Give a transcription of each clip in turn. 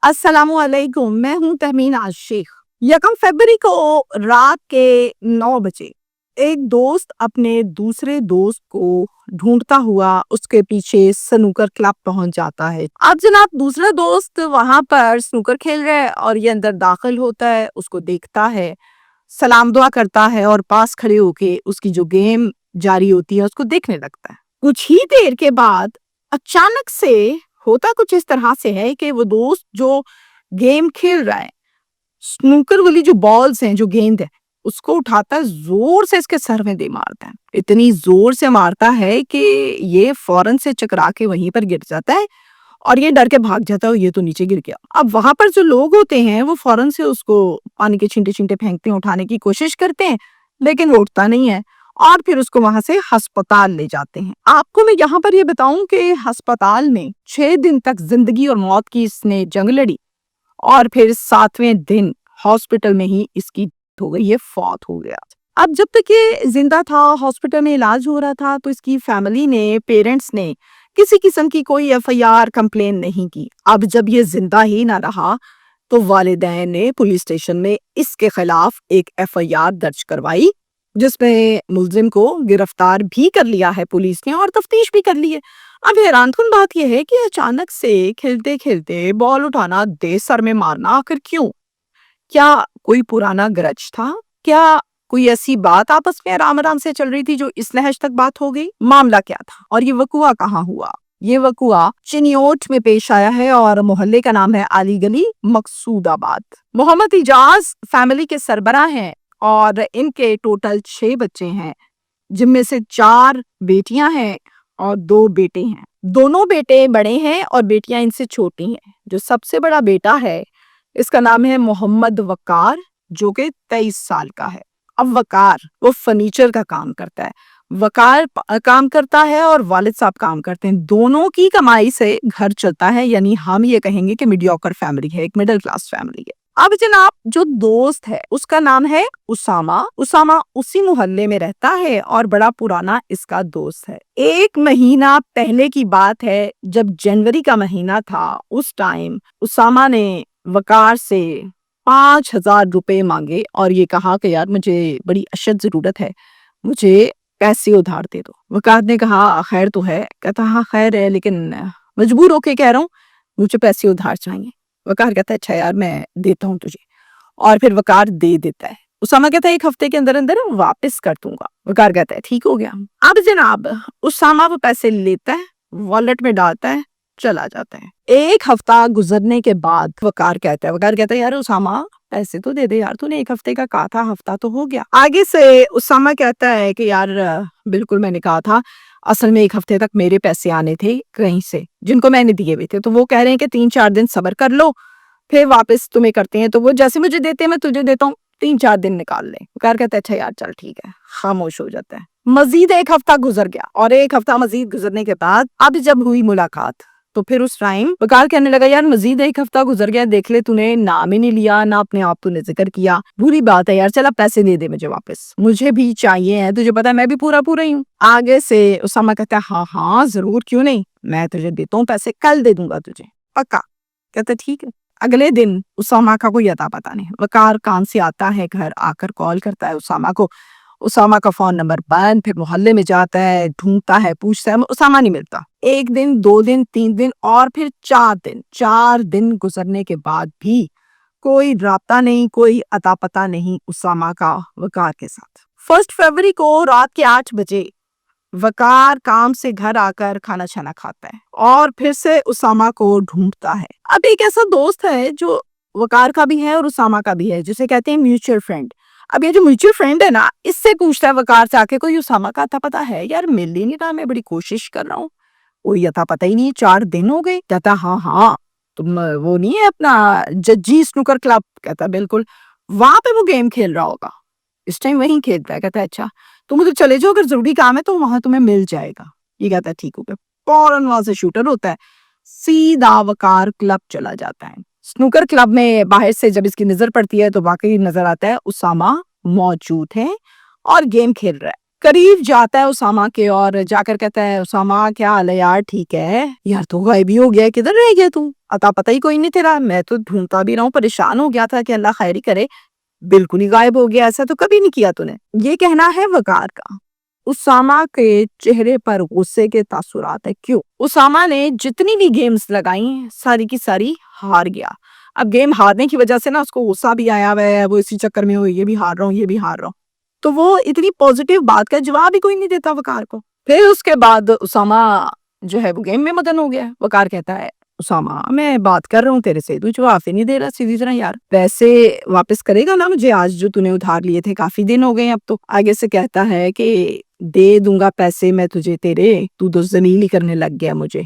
السلام علیکم، میں ہوں تہمین عاشق۔ 1 فروری کو رات کے 9 بجے ایک دوست اپنے دوسرے دوست کو ڈھونڈتا ہوا اس کے پیچھے سنوکر کلب پہنچ جاتا ہے۔ اب جناب دوسرا دوست وہاں پر سنوکر کھیل رہا ہے اور یہ اندر داخل ہوتا ہے، اس کو دیکھتا ہے، سلام دعا کرتا ہے اور پاس کھڑے ہو کے اس کی جو گیم جاری ہوتی ہے اس کو دیکھنے لگتا ہے۔ کچھ ہی دیر کے بعد اچانک سے ہوتا کچھ اس طرح سے ہے کہ وہ دوست جو گیم کھیل رہا ہے، سنوکر والی جو بالز ہیں، جو گیند ہے، اس کو اٹھاتا ہے، زور سے اس کے سر میں دے مارتا ہے۔ اتنی زور سے مارتا ہے کہ یہ فوراً سے چکرا کے وہیں پر گر جاتا ہے اور یہ ڈر کے بھاگ جاتا ہے، یہ تو نیچے گر گیا۔ اب وہاں پر جو لوگ ہوتے ہیں وہ فوراً سے اس کو پانی کے چھینٹے چھینٹے پھینکتے ہیں، اٹھانے کی کوشش کرتے ہیں، لیکن وہ اٹھتا نہیں ہے اور پھر اس کو وہاں سے ہسپتال لے جاتے ہیں۔ آپ کو میں یہاں پر یہ بتاؤں کہ ہسپتال میں 6 دن تک زندگی اور موت کی اس نے جنگ لڑی اور پھر 7ویں دن ہاسپٹل میں ہی اس کی ہو گئی، یہ فوت ہو گیا۔ اب جب تک یہ زندہ تھا، ہاسپٹل میں علاج ہو رہا تھا، تو اس کی فیملی نے، پیرنٹس نے کسی قسم کی کوئی FIR کمپلین نہیں کی۔ اب جب یہ زندہ ہی نہ رہا تو والدین نے پولیس اسٹیشن میں اس کے خلاف ایک FIR درج کروائی، جس میں ملزم کو گرفتار بھی کر لیا ہے پولیس نے اور تفتیش بھی کر لی ہے۔ اب حیران کن بات یہ ہے کہ اچانک سے کھیلتے کھیلتے بال اٹھانا، دے سر میں مارنا، آخر کیوں؟ کیا کوئی پرانا گرج تھا؟ کیا کوئی ایسی بات آپس میں آرام سے چل رہی تھی جو اس لحاظ تک بات ہو گئی؟ معاملہ کیا تھا اور یہ وقوع کہاں ہوا؟ یہ وقوع چنیوٹ میں پیش آیا ہے اور محلے کا نام ہے علی گلی، مقصود آباد۔ محمد اجاز فیملی کے سربراہ ہیں اور ان کے ٹوٹل 6 بچے ہیں، جن میں سے 4 بیٹیاں ہیں اور 2 بیٹے ہیں۔ دونوں بیٹے بڑے ہیں اور بیٹیاں ان سے چھوٹی ہیں۔ جو سب سے بڑا بیٹا ہے اس کا نام ہے محمد وقار، جو کہ 23 سال کا ہے۔ اب وقار وہ فرنیچر کا کام کرتا ہے، وقار کام کرتا ہے اور والد صاحب کام کرتے ہیں، دونوں کی کمائی سے گھر چلتا ہے، یعنی ہم یہ کہیں گے کہ میڈیوکر فیملی ہے، ایک مڈل کلاس فیملی ہے۔ اب جناب جو دوست ہے اس کا نام ہے اسامہ۔ اسامہ اسی محلے میں رہتا ہے اور بڑا پرانا اس کا دوست ہے۔ 1 مہینہ پہلے کی بات ہے، جب جنوری کا مہینہ تھا، اس ٹائم اسامہ نے وقار سے 5,000 روپے مانگے اور یہ کہا کہ یار مجھے بڑی اشد ضرورت ہے، مجھے پیسے ادھار دے دو۔ وقار نے کہا خیر تو ہے، کہتا ہاں خیر ہے لیکن مجبور ہو کے کہہ رہا ہوں، مجھے پیسے ادھار چاہیے۔ وقار کہتا ہے اچھا یار میں دیتا ہوں تجھے، اور پھر وقار دے دیتا ہے۔ اسامہ کہتا ہے 1 ہفتے کے اندر اندر واپس کر دوں گا۔ وقار کہتا ہے ٹھیک ہو گیا۔ اب جناب اسامہ وہ پیسے لیتا ہے، والٹ میں ڈالتا ہے، چلا جاتا ہے۔ 1 ہفتہ گزرنے کے بعد وقار کہتا ہے یار اسامہ پیسے تو دے دے یار، تو نے 1 ہفتے کا کہا تھا، ہفتہ تو ہو گیا۔ آگے سے اسامہ کہتا ہے کہ یار بالکل میں نے کہا تھا، اصل میں 1 ہفتے تک میرے پیسے آنے تھے کہیں سے جن کو میں نے دیے ہوئے تھے، تو وہ کہہ رہے ہیں کہ 3-4 دن صبر کر لو پھر واپس تمہیں کرتے ہیں، تو وہ جیسے مجھے دیتے ہیں میں تجھے دیتا ہوں، 3-4 دن نکال لیں۔ وقار کہتا ہے اچھا یار چل ٹھیک ہے، خاموش ہو جاتا ہے۔ مزید 1 ہفتہ گزر گیا اور 1 ہفتہ مزید گزرنے کے بعد اب جب ہوئی ملاقات تو پھر اس ٹائم وقار کہنے لگا یار مزید 1 ہفتہ گزر گیا، دیکھ لے تو نے نام ہی نہیں لیا، نہ اپنے آپ تو نے ذکر کیا، بری بات ہے یار، چل اب پیسے دے دے مجھے واپس، مجھے بھی چاہیے ہیں، تجھے پتا ہے میں بھی پورا ہی ہوں۔ آگے سے اسامہ کہتا ہے ہاں ہاں ضرور، کیوں نہیں، میں تجھے دیتا ہوں پیسے، کل دے دوں گا تجھے، پکا۔ کہتا ٹھیک ہے۔ اگلے دن اسامہ کا کوئی اتا پتا نہیں، وقار کان سے آتا ہے گھر، آ کر کال کرتا ہے اسامہ کو، اسامہ کا فون نمبر بند، پھر محلے میں جاتا ہے، ڈھونڈتا ہے، پوچھتا ہے، اسامہ نہیں ملتا۔ 1 دن 2 دن 3 دن اور پھر 4 دن گزرنے کے بعد بھی کوئی رابطہ نہیں، کوئی اتا پتا نہیں اسامہ کا وقار کے ساتھ۔ 1 فروری کو رات کے 8 بجے وقار کام سے گھر آ کر کھانا چھانا کھاتا ہے اور پھر سے اسامہ کو ڈھونڈتا ہے۔ اب ایک ایسا دوست ہے جو وقار کا بھی ہے اور اسامہ کا بھی ہے، جسے کہتے ہیں میوچل فرینڈ۔ اب یہ جو میوچل فرینڈ ہے نا، اس سے پوچھتا ہے وقار سے آ کے کوئی اسامہ کا اتا پتا ہے یار، مل ہی نہیں رہا، میں بڑی کوشش کر رہا ہوں، کوئی اتا پتا ہی نہیں، 4 دن ہو گئے۔ کہتا ہاں ہاں تم وہ نہیں ہے اپنا ججی سنوکر کلب؟ کہتا بالکل، وہاں پہ وہ گیم کھیل رہا ہوگا، اس ٹائم وہیں کھیلتا ہے۔ کہتا ہے اچھا تم ادھر چلے جاؤ، اگر ضروری کام ہے تو وہاں تمہیں مل جائے گا۔ یہ کہتا ہے ٹھیک ہو گیا، فوراً وہاں سے شوٹر ہوتا ہے، سیدھا وقار کلب چلا جاتا ہے۔ سنوکر کلب میں باہر سے جب اس کی نظر پڑتی ہے تو واقعی نظر آتا ہے اسامہ موجود ہے اور گیم کھیل رہا ہے۔ قریب جاتا ہے اسامہ کے اور جا کر کہتا ہے اسامہ کیا حال ہے یار ٹھیک ہے یار تو غائب ہی ہو گیا کدھر رہ گیا تو عطا پتہ ہی کوئی نہیں تیرا میں تو ڈھونڈتا بھی رہا ہوں پریشان ہو گیا تھا کہ اللہ خیر ہی کرے بالکل ہی غائب ہو گیا ایسا تو کبھی نہیں کیا تو نے یہ کہنا ہے وقار کا اسامہ کے چہرے پر غصے کے تاثرات ہے کیوں اسامہ نے جتنی بھی گیمز لگائیں ساری کی ساری ہار گیا اب گیم ہارنے کی وجہ سے نا اس کو غصہ بھی آیا ہوا ہے وہ اسی چکر میں یہ بھی ہار رہا ہوں یہ بھی ہار رہا ہوں تو وہ اتنی پوزیٹیو بات کا جواب ہی کوئی نہیں دیتا وقار کو پھر اس کے بعد اسامہ جو ہے وہ گیم میں مدن ہو گیا وقار کہتا ہے اسامہ میں بات کر رہا ہوں تیرے سے تو جواب ہی نہیں دے رہا سیدھی طرح یار پیسے واپس کرے گا نا مجھے آج جو نے ادھار لیے تھے کافی دن ہو گئے اب تو آگے سے کہتا ہے کہ دے دوں گا پیسے میں تجھے تیرے تو ذلیل ہی کرنے لگ گیا مجھے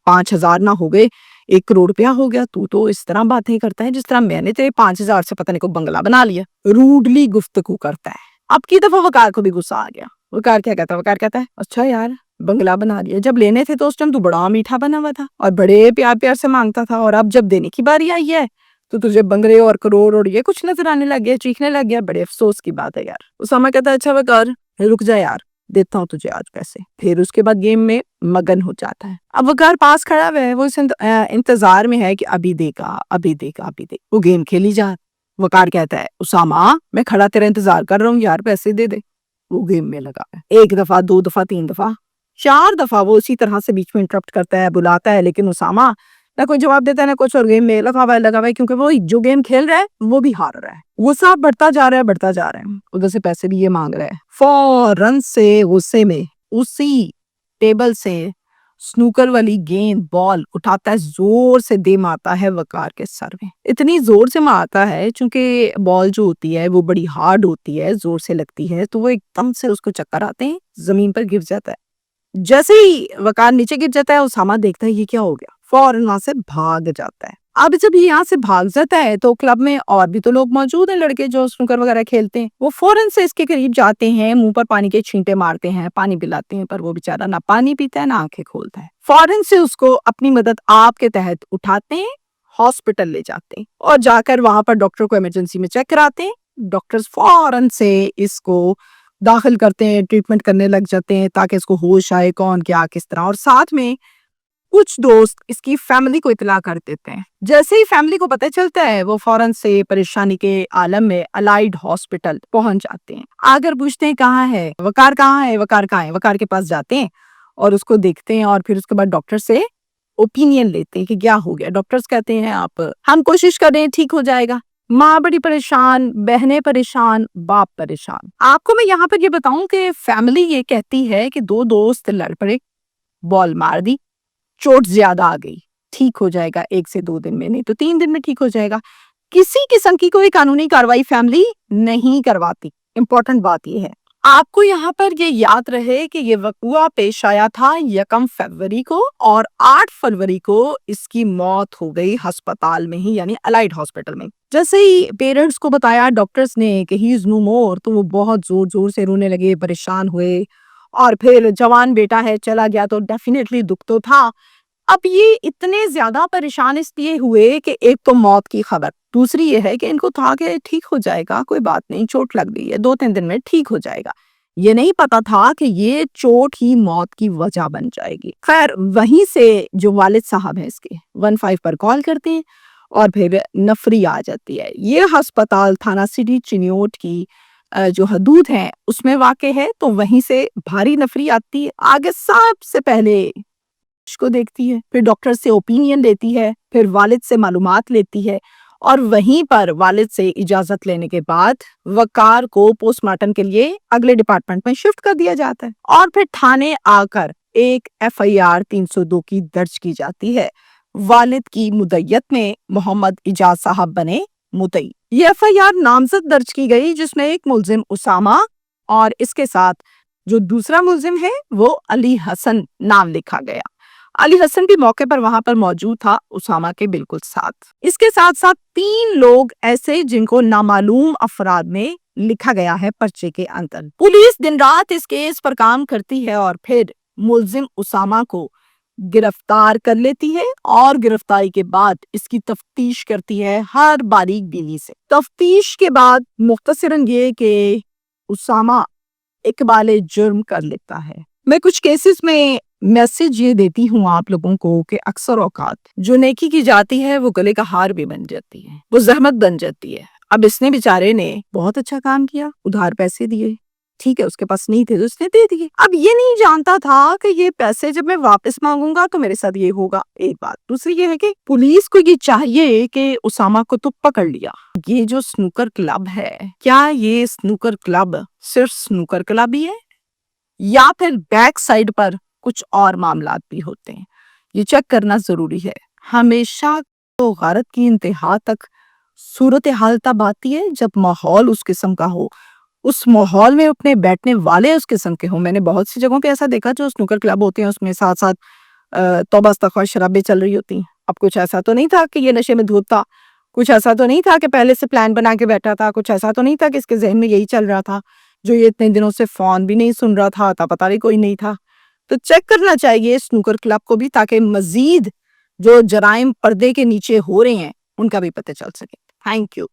5,000 نہ ہو گئے 1 کروڑ روپیہ ہو گیا تو اس طرح باتیں کرتا ہے جس طرح میں نے تیرے 5,000 سے پتہ نہیں کو بنگلہ بنا لیا روڈلی گفتگو کرتا ہے اب کی دفعہ وقار کو بھی غصہ آ گیا وقار کیا کہتا ہے وقار کہتا ہے اچھا یار بنگلہ بنا لیا جب لینے تھے تو اس ٹائم تو بڑا میٹھا بنا ہوا تھا اور بڑے پیار پیار سے مانگتا تھا اور اب جب دینے کی باری آئی ہے تو تجھے بنگلے اور کروڑ اور یہ کچھ نظر آنے لگ گیا چیخنے لگ گیا بڑے افسوس کی بات ہے یار اسامہ کہتا ہے اچھا وقار رک جا یار دیتا ہوں تجھے آج پیسے پھر اس کے بعد گیم میں مگن ہو جاتا ہے اب وقار پاس کھڑا ہوا ہے وہ اس انتظار میں ہے کہ ابھی دے گا ابھی دے گا ابھی دے گا وہ گیم کھیلی جا وقار کہتا ہے اسامہ میں کھڑا تیرا انتظار کر رہا ہوں یار پیسے دے دے وہ گیم میں لگا ہے 1 دفعہ 2 دفعہ 3 دفعہ 4 دفعہ وہ اسی طرح سے بیچ میں انٹرپٹ کرتا ہے بلاتا ہے لیکن اسامہ نہ کوئی جواب دیتا ہے نہ کچھ اور گیم میں لگا ہوا ہے کیونکہ وہ جو گیم کھیل رہا ہے وہ بھی ہار رہا ہے غصہ بڑھتا جا رہا ہے ادھر سے پیسے بھی یہ مانگ رہا ہے فوراً سے غصے میں اسی ٹیبل سے سنوکر والی گیند بال اٹھاتا ہے زور سے دے مارتا ہے وقار کے سر میں اتنی زور سے مارتا ہے چونکہ بال جو ہوتی ہے وہ بڑی ہارڈ ہوتی ہے زور سے لگتی ہے تو وہ ایک دم سے اس کو چکر آتے ہیں زمین پر گر جاتا ہے جیسے ہی وقار نیچے گر جاتا ہے اسامہ دیکھتا ہے یہ کیا ہو گیا فوراً وہاں سے بھاگ جاتا ہے اب جب یہ یہاں سے بھاگ جاتا ہے تو کلب میں اور بھی تو لوگ موجود ہیں لڑکے جو سنوکر وغیرہ کھیلتے ہیں وہ فوراً سے اس کے قریب جاتے ہیں منہ پر پانی کے چھینٹے مارتے ہیں پانی پلاتے ہیں پر وہ بیچارہ نہ پانی پیتا ہے نہ آنکھیں کھولتا ہے فوراً سے اس کو اپنی مدد آپ کے تحت اٹھاتے ہیں ہاسپٹل لے جاتے ہیں اور جا کر وہاں پر ڈاکٹر کو ایمرجنسی میں چیک کراتے ہیں ڈاکٹر فوراً سے اس کو داخل کرتے ہیں ٹریٹمنٹ کرنے لگ جاتے ہیں تاکہ اس کو ہوش آئے کون کیا کس طرح اور ساتھ میں کچھ دوست اس کی فیملی کو اطلاع کر دیتے ہیں جیسے ہی فیملی کو پتہ چلتا ہے وہ فوراً سے پریشانی کے عالم میں الائیڈ ہاسپٹل پہنچ جاتے ہیں آگر پوچھتے ہیں کہاں ہے وقار کہاں ہے وقار کہاں ہے وقار کے پاس جاتے ہیں اور اس کو دیکھتے ہیں اور پھر اس کے بعد ڈاکٹر سے اوپینین لیتے ہیں کہ کیا ہو گیا ڈاکٹرز کہتے ہیں آپ ہم کوشش کر رہے ہیں ٹھیک ہو جائے گا ماں بڑی پریشان بہنیں پریشان باپ پریشان آپ کو میں یہاں پر یہ بتاؤں کہ فیملی یہ کہتی ہے کہ 2 دوست لڑ پڑے بال مار دی چوٹ زیادہ آ گئی ٹھیک ہو جائے گا 1 سے 2 دن میں نہیں تو 3 دن میں ٹھیک ہو جائے گا کسی قسم کی کوئی قانونی کاروائی فیملی نہیں کرواتی امپورٹنٹ بات یہ ہے آپ کو یہاں پر یہ یاد رہے کہ یہ وقوع پیش آیا تھا 1 فروری کو اور 8 فروری کو اس کی موت ہو گئی ہسپتال میں ہی یعنی الائیڈ ہاسپٹل میں جیسے ہی پیرنٹس کو بتایا ڈاکٹرز نے کہ ہی از نو مور تو وہ بہت زور زور سے رونے لگے پریشان ہوئے اور پھر جوان بیٹا ہے چلا گیا تو ڈیفینیٹلی دکھ تو تھا اب یہ اتنے زیادہ پریشان اس لیے ہوئے کہ ایک تو موت کی خبر دوسری یہ ہے کہ ان کو تھا کہ ٹھیک ہو جائے گا کوئی بات نہیں چوٹ لگ گئی ہے 2-3 دن میں ٹھیک ہو جائے گا یہ نہیں پتا تھا کہ یہ چوٹ ہی موت کی وجہ بن جائے گی خیر وہیں سے جو والد صاحب ہیں اس کے 15 پر کال کرتے ہیں اور پھر نفری آ جاتی ہے یہ ہسپتال تھانہ سٹی چنیوٹ کی جو حدود ہیں اس میں واقع ہے تو وہیں سے بھاری نفری آتی ہے آگے سب سے پہلے کو دیکھتی ہے پھر ڈاکٹر سے اوپینین لیتی ہے پھر والد سے معلومات لیتی ہے اور وہیں پر والد سے اجازت لینے کے بعد وقار کو پوسٹ مارٹم کے لیے اگلے ڈپارٹمنٹ میں شفٹ کر دیا جاتا ہے اور پھر تھانے آ کر ایک FIR 302 کی درج کی جاتی ہے والد کی مدعیت میں محمد اجاز صاحب بنے مدعی یہ FIR نامزد درج کی گئی جس میں ایک ملزم اسامہ اور اس کے ساتھ جو دوسرا ملزم ہے وہ علی حسن نام لکھا گیا علی حسن بھی موقع پر وہاں پر موجود تھا اسامہ کے بالکل ساتھ اس کے ساتھ ساتھ 3 لوگ ایسے جن کو نامعلوم افراد میں لکھا گیا ہے پرچے کے اندر پولیس دن رات اس کیس پر کام کرتی ہے اور پھر ملزم اسامہ کو گرفتار کر لیتی ہے اور گرفتاری کے بعد اس کی تفتیش کرتی ہے ہر باریک بینی سے تفتیش کے بعد مختصراً یہ کہ اسامہ اقبال جرم کر لیتا ہے۔ میں کچھ کیسز میں میسج یہ دیتی ہوں آپ لوگوں کو کہ اکثر اوقات جو نیکی کی جاتی ہے وہ گلے کا ہار بھی بن جاتی ہے، وہ زحمت بن جاتی ہے۔ اب اس نے بیچارے نے بہت اچھا کام کیا، ادھار پیسے دیے، ٹھیک ہے، اس کے پاس نہیں تھے تو اس نے دے دیے۔ اب یہ نہیں جانتا تھا کہ یہ پیسے جب میں واپس مانگوں گا تو میرے ساتھ یہ ہوگا، ایک بات۔ دوسری یہ ہے کہ پولیس کو یہ چاہیے کہ اسامہ کو تو پکڑ لیا۔ یہ جو سنوکر کلب ہے، کیا یہ سنوکر کلب صرف سنوکر کلب ہی ہے یا پھر بیک سائڈ پر کچھ اور معاملات بھی ہوتے ہیں؟ یہ چیک کرنا ضروری ہے۔ ہمیشہ تو غارت کی انتہا تک صورتحال تب آتی ہے جب ماحول اس قسم کا ہو، اس ماحول میں اپنے بیٹھنے والے اس قسم کے ہوں۔ میں نے بہت سی جگہوں پہ ایسا دیکھا جو سنوکر کلب ہوتے ہیں، اس میں ساتھ ساتھ توبہ استغفار شرابیں چل رہی ہوتی ہیں۔ اب کچھ ایسا تو نہیں تھا کہ یہ نشے میں دھوت تھا، کچھ ایسا تو نہیں تھا کہ پہلے سے پلان بنا کے بیٹھا تھا، کچھ ایسا تو نہیں تھا کہ اس کے ذہن میں یہی چل رہا تھا، جو یہ اتنے دنوں سے فون بھی نہیں سن رہا تھا، پتہ نہیں کوئی نہیں تھا۔ تو چیک کرنا چاہیے سنوکر کلب کو بھی، تاکہ مزید جو جرائم پردے کے نیچے ہو رہے ہیں ان کا بھی پتہ چل سکے۔ Thank you.